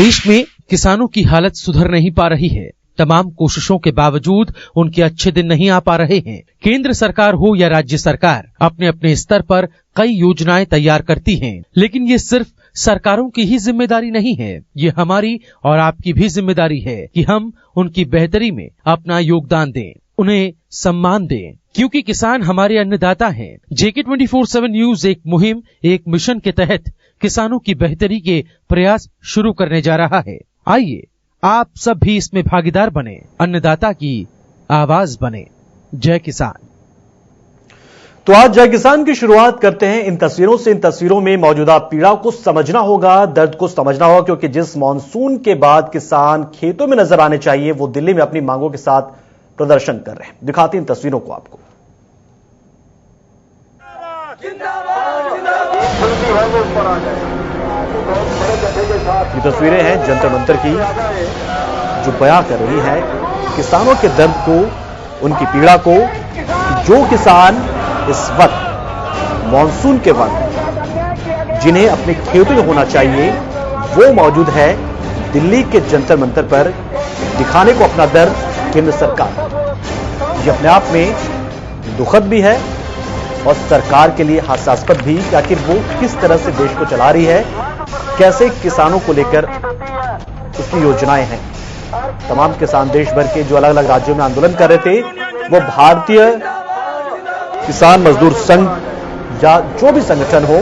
देश में किसानों की हालत सुधर नहीं पा रही है। तमाम कोशिशों के बावजूद उनके अच्छे दिन नहीं आ पा रहे हैं। केंद्र सरकार हो या राज्य सरकार अपने अपने स्तर पर कई योजनाएं तैयार करती हैं, लेकिन ये सिर्फ सरकारों की ही जिम्मेदारी नहीं है, ये हमारी और आपकी भी जिम्मेदारी है कि हम उनकी बेहतरी में अपना योगदान दें, उन्हें सम्मान दें, क्योंकि किसान हमारे अन्नदाता हैं। JK 24/7 न्यूज एक मुहिम, एक मिशन के तहत किसानों की बेहतरी के प्रयास शुरू करने जा रहा है। आइए आप सब भी इसमें भागीदार बने, अन्नदाता की आवाज बने। जय किसान। तो आज जय किसान की शुरुआत करते हैं इन तस्वीरों से। इन तस्वीरों में मौजूदा पीड़ा को समझना होगा, दर्द को समझना होगा, क्योंकि जिस मॉनसून के बाद किसान खेतों में नजर आने चाहिए वो दिल्ली में अपनी मांगों के साथ प्रदर्शन कर रहे हैं। दिखाते हैं इन तस्वीरों को आपको। ये तस्वीरें हैं जंतर मंतर की, जो बयां कर रही है किसानों के दर्द को, उनकी पीड़ा को। जो किसान इस वक्त मॉनसून के वक्त जिन्हें अपने खेतों में होना चाहिए वो मौजूद है दिल्ली के जंतर मंतर पर, दिखाने को अपना दर्द केंद्र सरकार। ये अपने आप में दुखद भी है और सरकार के लिए हास्यास्पद भी कि आखिर वो किस तरह से देश को चला रही है, कैसे किसानों को लेकर उसकी योजनाएं हैं। तमाम किसान देश भर के जो अलग अलग राज्यों में आंदोलन कर रहे थे, वो भारतीय किसान मजदूर संघ या जो भी संगठन हो,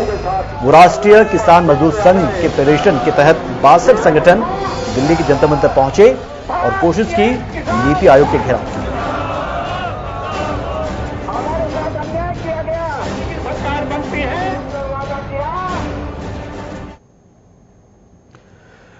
वो राष्ट्रीय किसान मजदूर संघ के फेडरेशन के तहत 62 संगठन दिल्ली के जंतर मंतर पहुंचे और कोशिश की नीति आयोग के घेराव की।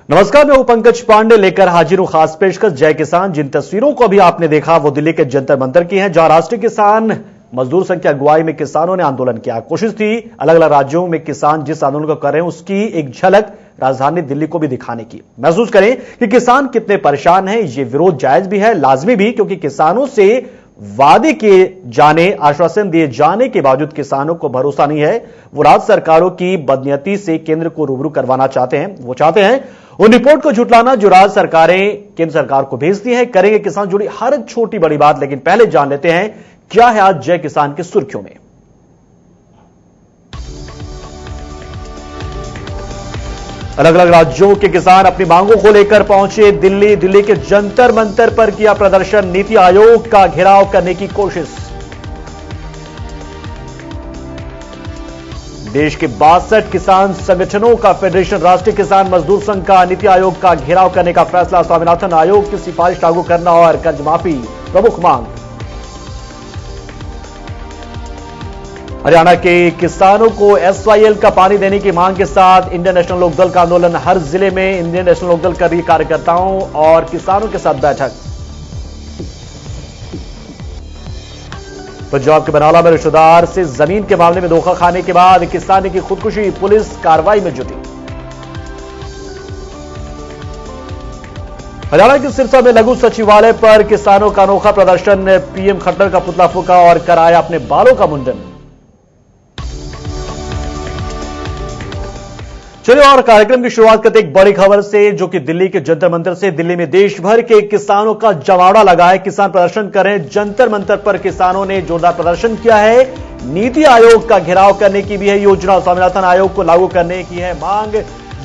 नमस्कार, मैं हूं पंकज पांडे, लेकर हाजिर हूं खास पेशकश जय किसान। जिन तस्वीरों को अभी आपने देखा वो दिल्ली के जंतर मंतर की हैं, जहां राष्ट्रीय किसान मजदूर संघ की अगुवाई में किसानों ने आंदोलन किया। कोशिश थी अलग अलग राज्यों में किसान जिस आंदोलन को कर रहे हैं उसकी एक झलक राजधानी दिल्ली को भी दिखाने की। महसूस करें कि किसान कितने परेशान हैं। ये विरोध जायज भी है, लाजमी भी, क्योंकि किसानों से वादे किए जाने, आश्वासन दिए जाने के बावजूद किसानों को भरोसा नहीं है। वो राज्य सरकारों की बदनीयती से केंद्र को रूबरू करवाना चाहते हैं। वो चाहते हैं उन रिपोर्ट को झुटलाना जो राज्य सरकारें केंद्र सरकार को भेजती हैं। करेंगे किसान जुड़ी हर छोटी बड़ी बात, लेकिन पहले जान लेते हैं क्या है आज जय किसान की सुर्खियों में। अलग अलग राज्यों के किसान अपनी मांगों को लेकर पहुंचे दिल्ली। दिल्ली के जंतर मंतर पर किया प्रदर्शन, नीति आयोग का घेराव करने की कोशिश। देश के 62 किसान संगठनों का फेडरेशन राष्ट्रीय किसान मजदूर संघ का नीति आयोग का घेराव करने का फैसला। स्वामीनाथन आयोग की सिफारिश लागू करना और कर्ज माफी प्रमुख मांग। हरियाणा के किसानों को SYL का पानी देने की मांग के साथ इंडियन नेशनल लोकदल का आंदोलन। हर जिले में इंडियन नेशनल लोकदल कर रही कार्यकर्ताओं और किसानों के साथ बैठक। पंजाब के बरनाला में रिश्तेदार से जमीन के मामले में धोखा खाने के बाद किसान की खुदकुशी, पुलिस कार्रवाई में जुटी। हरियाणा के सिरसा में लघु सचिवालय पर किसानों का अनोखा प्रदर्शन। PM खट्टर का पुतला फूंका और कराया अपने बालों का मुंडन। चलिए और कार्यक्रम की शुरुआत करते एक बड़ी खबर से, जो कि दिल्ली के जंतर मंतर से। दिल्ली में देश भर के किसानों का जमावड़ा लगा है, किसान प्रदर्शन कर रहे हैं। जंतर मंतर पर किसानों ने जोरदार प्रदर्शन किया है। नीति आयोग का घेराव करने की भी है योजना, स्वामीनाथन आयोग को लागू करने की है मांग।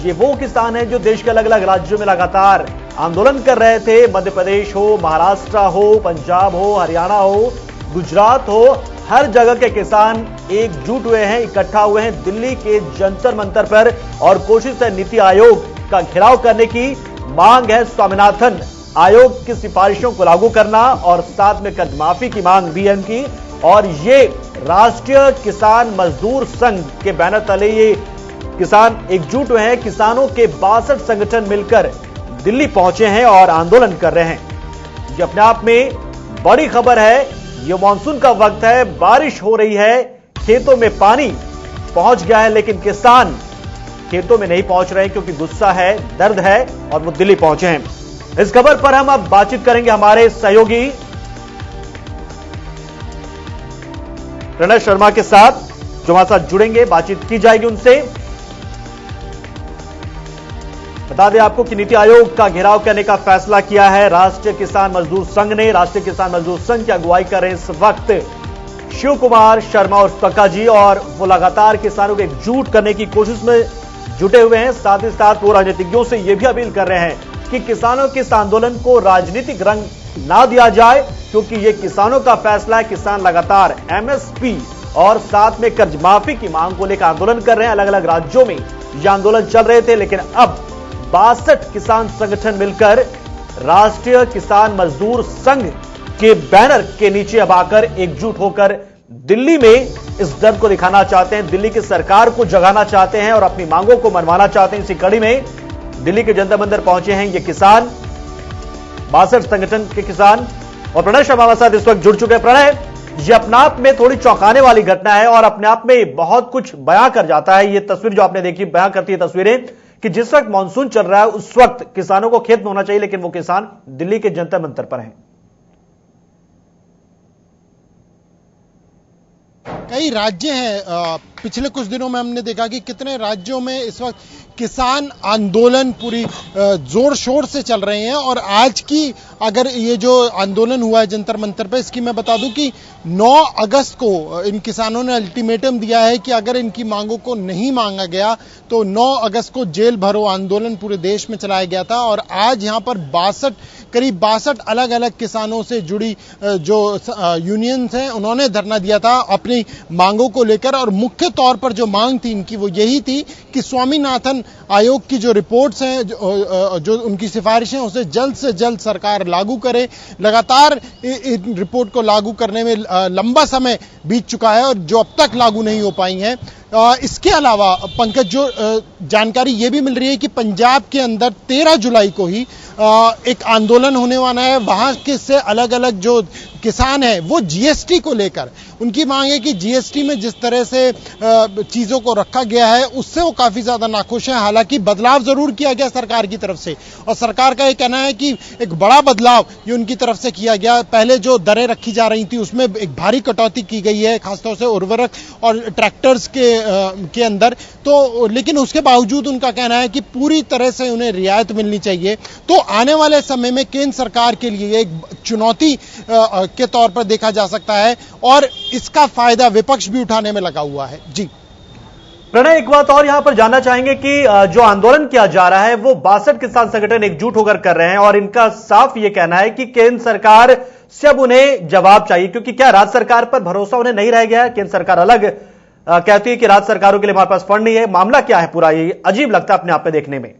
ये वो किसान हैं जो देश के अलग अलग राज्यों में लगातार आंदोलन कर रहे थे। मध्य प्रदेश हो, महाराष्ट्र हो, पंजाब हो, हरियाणा हो, गुजरात हो, हर जगह के किसान एकजुट हुए हैं, इकट्ठा हुए हैं दिल्ली के जंतर मंतर पर और कोशिश है नीति आयोग का घेराव करने की। मांग है स्वामीनाथन आयोग की सिफारिशों को लागू करना और साथ में कर्ज माफी की मांग भी है उनकी। और ये राष्ट्रीय किसान मजदूर संघ के बैनर तले ये किसान एकजुट हुए हैं। किसानों के 62 संगठन मिलकर दिल्ली पहुंचे हैं और आंदोलन कर रहे हैं। ये अपने आप में बड़ी खबर है। ये मानसून का वक्त है, बारिश हो रही है, खेतों में पानी पहुंच गया है, लेकिन किसान खेतों में नहीं पहुंच रहे हैं क्योंकि गुस्सा है, दर्द है और वो दिल्ली पहुंचे हैं। इस खबर पर हम अब बातचीत करेंगे हमारे सहयोगी प्रणय शर्मा के साथ, जो हमारे साथ जुड़ेंगे, बातचीत की जाएगी उनसे। बता दें आपको कि नीति आयोग का घेराव करने का फैसला किया है राष्ट्रीय किसान मजदूर संघ ने। राष्ट्रीय किसान मजदूर संघ की अगुवाई कर रहे इस वक्त शिव कुमार शर्मा और कक्का जी, और वो लगातार किसानों को एकजुट करने की कोशिश में जुटे हुए हैं। साथ ही साथ वो राजनीतिज्ञों से यह भी अपील कर रहे हैं कि किसानों के इस आंदोलन को राजनीतिक रंग ना दिया जाए, क्योंकि ये किसानों का फैसला है। किसान लगातार एमएसपी और साथ में कर्ज माफी की मांग को लेकर आंदोलन कर रहे हैं। अलग अलग राज्यों में ये आंदोलन चल रहे थे, लेकिन अब 62 किसान संगठन मिलकर राष्ट्रीय किसान मजदूर संघ के बैनर के नीचे अब आकर एकजुट होकर दिल्ली में इस दर्द को दिखाना चाहते हैं, दिल्ली की सरकार को जगाना चाहते हैं और अपनी मांगों को मनवाना चाहते हैं। इसी कड़ी में दिल्ली के जंतर मंतर पहुंचे हैं ये किसान, 62 संगठन के किसान। और प्रणय शर्मा हमारे साथ इस वक्त जुड़ चुके हैं। प्रणय, ये अपने आप में थोड़ी चौंकाने वाली घटना है और अपने आप में बहुत कुछ बयां कर जाता है। ये तस्वीर जो आपने देखी बयां करती है तस्वीरें कि जिस वक्त मानसून चल रहा है उस वक्त किसानों को खेत में होना चाहिए, लेकिन वो किसान दिल्ली के जंतर मंतर पर हैं। कई राज्य हैं, पिछले कुछ दिनों में हमने देखा कि कितने राज्यों में इस वक्त किसान आंदोलन पूरी जोर शोर से चल रहे हैं। और आज की अगर ये जो आंदोलन हुआ है जंतर मंतर पे, इसकी मैं बता दूं कि 9 अगस्त को इन किसानों ने अल्टीमेटम दिया है कि अगर इनकी मांगों को नहीं मांगा गया तो 9 अगस्त को जेल भरो आंदोलन पूरे देश में चलाया गया था। और आज यहां पर करीब 62 अलग अलग किसानों से जुड़ी जो यूनियंस हैं उन्होंने धरना दिया था अपनी मांगों को लेकर। और मुख्य तौर पर जो मांग थी इनकी वो यही थी कि स्वामीनाथन आयोग की जो रिपोर्ट्स हैं, जो उनकी सिफारिशें, उसे जल्द से जल्द सरकार लागू करे। लगातार इन रिपोर्ट को लागू करने में लंबा समय बीत चुका है और जो अब तक लागू नहीं हो पाई हैं। इसके अलावा पंकज, जो जानकारी ये भी मिल रही है कि पंजाब के अंदर 13 जुलाई को ही एक आंदोलन होने वाला है। वहां के से अलग अलग जो किसान हैं वो जीएसटी को लेकर उनकी मांग है कि जीएसटी में जिस तरह से चीजों को रखा गया है उससे वो काफी ज्यादा नाखुश हैं। हालांकि बदलाव जरूर किया गया सरकार की तरफ से, और सरकार का ये कहना है कि एक बड़ा बदलाव ये उनकी तरफ से किया गया। पहले जो दरें रखी जा रही थी उसमें एक भारी कटौती की गई है, खासतौर से उर्वरक और ट्रैक्टर्स के अंदर। तो लेकिन उसके बावजूद उनका कहना है कि पूरी तरह से उन्हें रियायत मिलनी चाहिए। तो आने वाले समय में केंद्र सरकार के लिए एक चुनौती के तौर पर देखा जा सकता है और इसका फायदा विपक्ष भी उठाने में लगा हुआ है। जी प्रणय, एक बात और यहां पर जानना चाहेंगे कि जो आंदोलन किया जा रहा है वो 62 किसान संगठन एकजुट होकर कर रहे हैं और इनका साफ ये कहना है कि केंद्र सरकार से अब उन्हें जवाब चाहिए, क्योंकि क्या राज्य सरकार पर भरोसा उन्हें नहीं रह गया है। केंद्र सरकार अलग कहती है कि राज्य सरकारों के लिए हमारे पास फंड नहीं है। मामला क्या है पूरा, ये अजीब लगता है अपने आप में देखने में।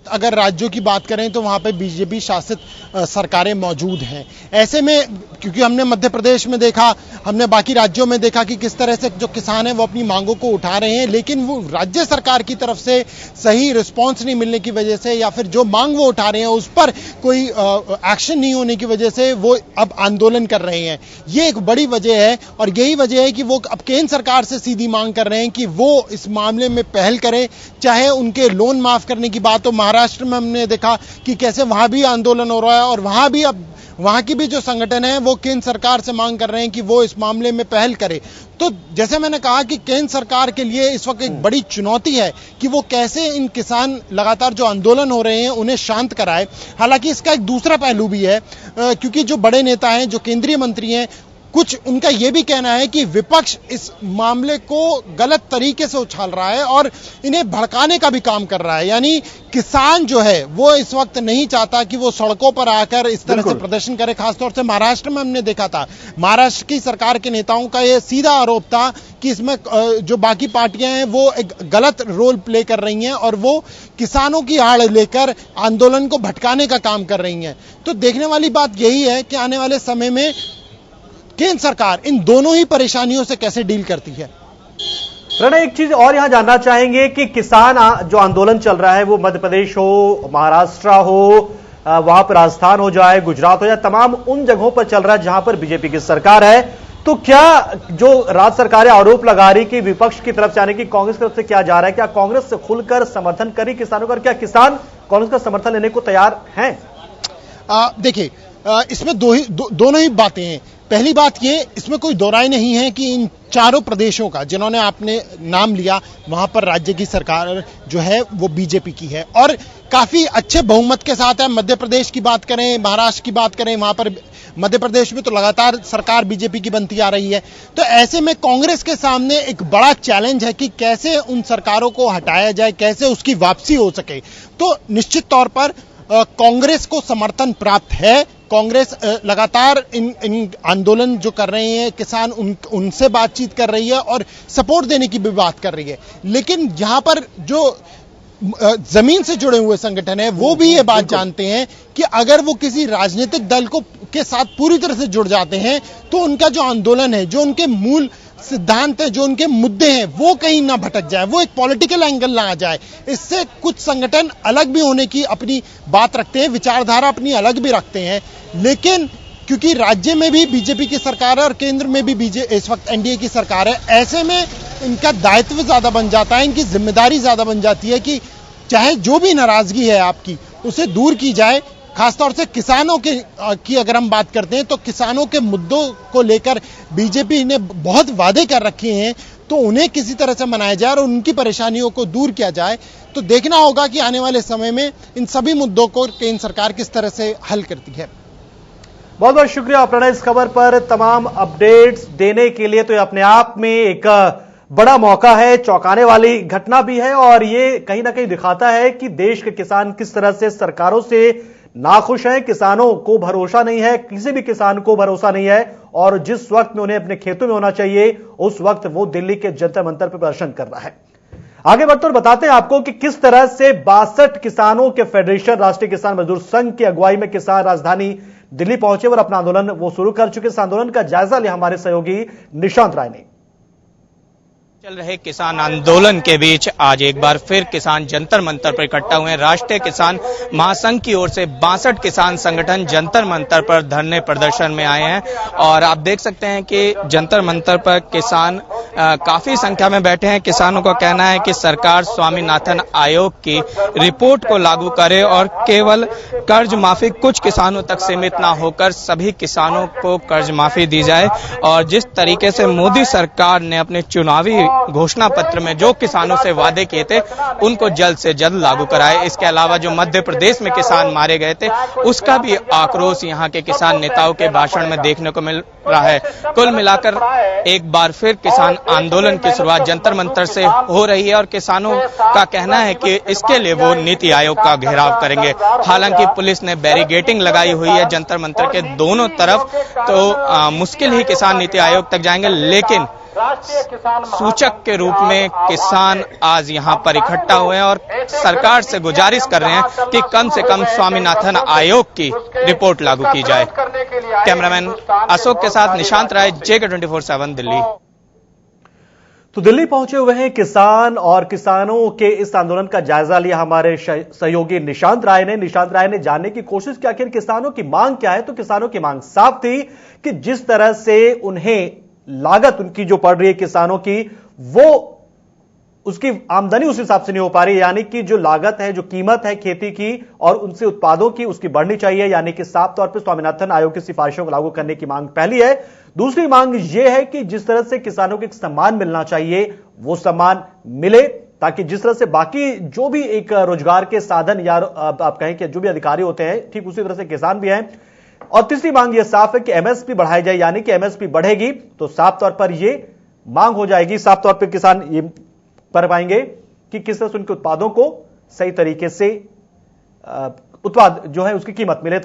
अगर राज्यों की बात करें तो वहां पे बीजेपी शासित सरकारें मौजूद हैं। ऐसे में क्योंकि हमने मध्य प्रदेश में देखा, हमने बाकी राज्यों में देखा कि किस तरह से जो किसान हैं वो अपनी मांगों को उठा रहे हैं, लेकिन वो राज्य सरकार की तरफ से सही रिस्पांस नहीं मिलने की वजह से या फिर जो मांग वो उठा रहे हैं उस पर कोई एक्शन नहीं होने की वजह से वो अब आंदोलन कर रहे हैं। ये एक बड़ी वजह है और यही वजह है कि वो अब केंद्र सरकार से सीधी मांग कर रहे हैं कि वो इस मामले में पहल करें। चाहे उनके लोन माफ करने की बात हो, महाराष्ट्र में हमने देखा कि कैसे वहां भी आंदोलन हो रहा है और वहां भी अब वहां की भी जो संगठन है वो केंद्र सरकार से मांग कर रहे हैं कि वो इस मामले में पहल करे। तो जैसे मैंने कहा कि केंद्र सरकार के लिए इस वक्त एक बड़ी चुनौती है कि वो कैसे इन किसान लगातार जो आंदोलन हो रहे हैं उन्हें शांत कराए। हालांकि इसका एक दूसरा पहलू भी है, क्योंकि जो बड़े नेता हैं, जो केंद्रीय मंत्री हैं, कुछ उनका यह भी कहना है कि विपक्ष इस मामले को गलत तरीके से उछाल रहा है और इन्हें भड़काने का भी काम कर रहा है। यानी किसान जो है वो इस वक्त नहीं चाहता कि वो सड़कों पर आकर इस तरह से प्रदर्शन करे। खासतौर से महाराष्ट्र में हमने देखा था, महाराष्ट्र की सरकार के नेताओं का यह सीधा आरोप था कि इसमें जो बाकी पार्टियां हैं वो एक गलत रोल प्ले कर रही हैं और वो किसानों की आड़ लेकर आंदोलन को भटकाने का काम कर रही हैं। तो देखने वाली बात यही है कि आने वाले समय में केंद्र सरकार इन दोनों ही परेशानियों से कैसे डील करती है। प्रणय, एक चीज और यहां जानना चाहेंगे कि किसान जो आंदोलन चल रहा है वो मध्य प्रदेश हो, महाराष्ट्र हो, वहां पर राजस्थान हो जाए, गुजरात हो जाए, तमाम उन जगहों पर चल रहा है जहां पर बीजेपी की सरकार है। तो क्या जो राज्य सरकारें आरोप लगा रही कि विपक्ष की तरफ से यानी कि कांग्रेस की तरफ से क्या जा रहा है, क्या कांग्रेस से खुलकर समर्थन करी किसानों का? क्या किसान कांग्रेस का समर्थन लेने को तैयार हैं? देखिए, इसमें दोनों ही बातें हैं। पहली बात ये, इसमें कोई दो राय नहीं है कि इन चारों प्रदेशों का जिन्होंने आपने नाम लिया, वहां पर राज्य की सरकार जो है वो बीजेपी की है और काफी अच्छे बहुमत के साथ है। मध्य प्रदेश की बात करें, महाराष्ट्र की बात करें, वहां पर मध्य प्रदेश में तो लगातार सरकार बीजेपी की बनती आ रही है। तो ऐसे में कांग्रेस के सामने एक बड़ा चैलेंज है कि कैसे उन सरकारों को हटाया जाए, कैसे उसकी वापसी हो सके। तो निश्चित तौर पर कांग्रेस को समर्थन प्राप्त है। कांग्रेस लगातार इन आंदोलन जो कर रहे हैं किसान, उनसे बातचीत कर रही है और सपोर्ट देने की भी बात कर रही है। लेकिन यहां पर जो जमीन से जुड़े हुए संगठन है वो भी ये बात जानते हैं कि अगर वो किसी राजनीतिक दल के साथ पूरी तरह से जुड़ जाते हैं तो उनका जो आंदोलन है, जो उनके मूल सिद्धांत है, जो उनके मुद्दे हैं, वो कहीं ना भटक जाए, वो एक पॉलिटिकल एंगल ना आ जाए। इससे कुछ संगठन अलग भी होने की अपनी बात रखते हैं, विचारधारा अपनी अलग भी रखते हैं। लेकिन क्योंकि राज्य में भी बीजेपी की सरकार है और केंद्र में भी इस वक्त एनडीए की सरकार है, ऐसे में इनका दायित्व ज्यादा बन जाता है, इनकी जिम्मेदारी ज्यादा बन जाती है कि चाहे जो भी नाराजगी है आपकी उसे दूर की जाए। खासतौर से किसानों की अगर हम बात करते हैं तो किसानों के मुद्दों को लेकर बीजेपी ने बहुत वादे कर रखे हैं, तो उन्हें किसी तरह से मनाया जाए और उनकी परेशानियों को दूर किया जाए। तो देखना होगा कि आने वाले समय में इन सभी मुद्दों को केंद्र सरकार किस तरह से हल करती है। बहुत बहुत शुक्रिया अपर्णा इस खबर पर तमाम अपडेट्स देने के लिए। तो ये अपने आप में एक बड़ा मौका है, चौंकाने वाली घटना भी है और ये कहीं ना कहीं दिखाता है कि देश के किसान किस तरह से सरकारों से नाखुश हैं। किसानों को भरोसा नहीं है, किसी भी किसान को भरोसा नहीं है और जिस वक्त में उन्हें अपने खेतों में होना चाहिए उस वक्त वो दिल्ली के जंतर मंतर पर प्रदर्शन कर रहा है। आगे बढ़ते और बताते हैं आपको कि किस तरह से 62 किसानों के फेडरेशन राष्ट्रीय किसान मजदूर संघ की अगुवाई में किसान राजधानी दिल्ली पहुंचे और अपना आंदोलन वो शुरू कर चुके। इस आंदोलन का जायजा लिया हमारे सहयोगी निशांत राय ने। चल रहे किसान आंदोलन के बीच आज एक बार फिर किसान जंतर मंतर पर इकट्ठा हुए हैं। राष्ट्रीय किसान महासंघ की ओर से 62 किसान संगठन जंतर मंतर पर धरने प्रदर्शन में आए हैं और आप देख सकते हैं कि जंतर मंतर पर किसान काफी संख्या में बैठे हैं। किसानों का कहना है कि सरकार स्वामीनाथन आयोग की रिपोर्ट को लागू करे और केवल कर्ज माफी कुछ किसानों तक सीमित ना होकर सभी किसानों को कर्ज माफी दी जाए और जिस तरीके से मोदी सरकार ने अपने चुनावी घोषणा पत्र में जो किसानों से वादे किए थे उनको जल्द से जल्द लागू कराए। इसके अलावा जो मध्य प्रदेश में किसान मारे गए थे उसका भी आक्रोश यहाँ के किसान नेताओं के भाषण में देखने को मिल रहा है। कुल मिलाकर एक बार फिर किसान आंदोलन की शुरुआत जंतर मंतर से हो रही है और किसानों का कहना है कि इसके लिए वो नीति आयोग का घेराव करेंगे। हालांकि पुलिस ने बैरिगेटिंग लगाई हुई है जंतर मंतर के दोनों तरफ, तो मुश्किल ही किसान नीति आयोग तक जाएंगे। लेकिन सूचक के रूप में किसान आज यहां पर इकट्ठा हुए हैं और सरकार से गुजारिश कर रहे हैं कि कम से कम स्वामीनाथन आयोग की रिपोर्ट लागू की जाए। कैमरामैन अशोक के साथ निशांत राय, JK 24/7 दिल्ली। तो दिल्ली पहुंचे हुए हैं किसान और किसानों के इस आंदोलन का जायजा लिया हमारे सहयोगी निशांत राय ने। निशांत राय ने जानने की कोशिश की आखिर किसानों की मांग क्या है। तो किसानों की मांग साफ थी कि जिस तरह से उन्हें लागत उनकी जो पड़ रही है किसानों की, वो उसकी आमदनी उस हिसाब से नहीं हो पा रही, यानी कि जो लागत है, जो कीमत है खेती की और उनसे उत्पादों की, उसकी बढ़नी चाहिए। यानी कि साफ तौर पर स्वामीनाथन आयोग की सिफारिशों को लागू करने की मांग पहली है। दूसरी मांग यह है कि जिस तरह से किसानों को एक सम्मान मिलना चाहिए वो सम्मान मिले, ताकि जिस तरह से बाकी जो भी एक रोजगार के साधन या आप कहें कि जो भी अधिकारी होते हैं ठीक उसी तरह से किसान भी हैं। और तीसरी मांग यह साफ है कि एमएसपी बढ़ाई जाए, यानी कि एमएसपी बढ़ेगी तो साफ तौर पर यह मांग हो जाएगी, साफ तौर पर किसान ये कर पाएंगे कि किस तरह से उनके उत्पादों को सही तरीके से उत्पाद जो है उसकी कीमत मिले।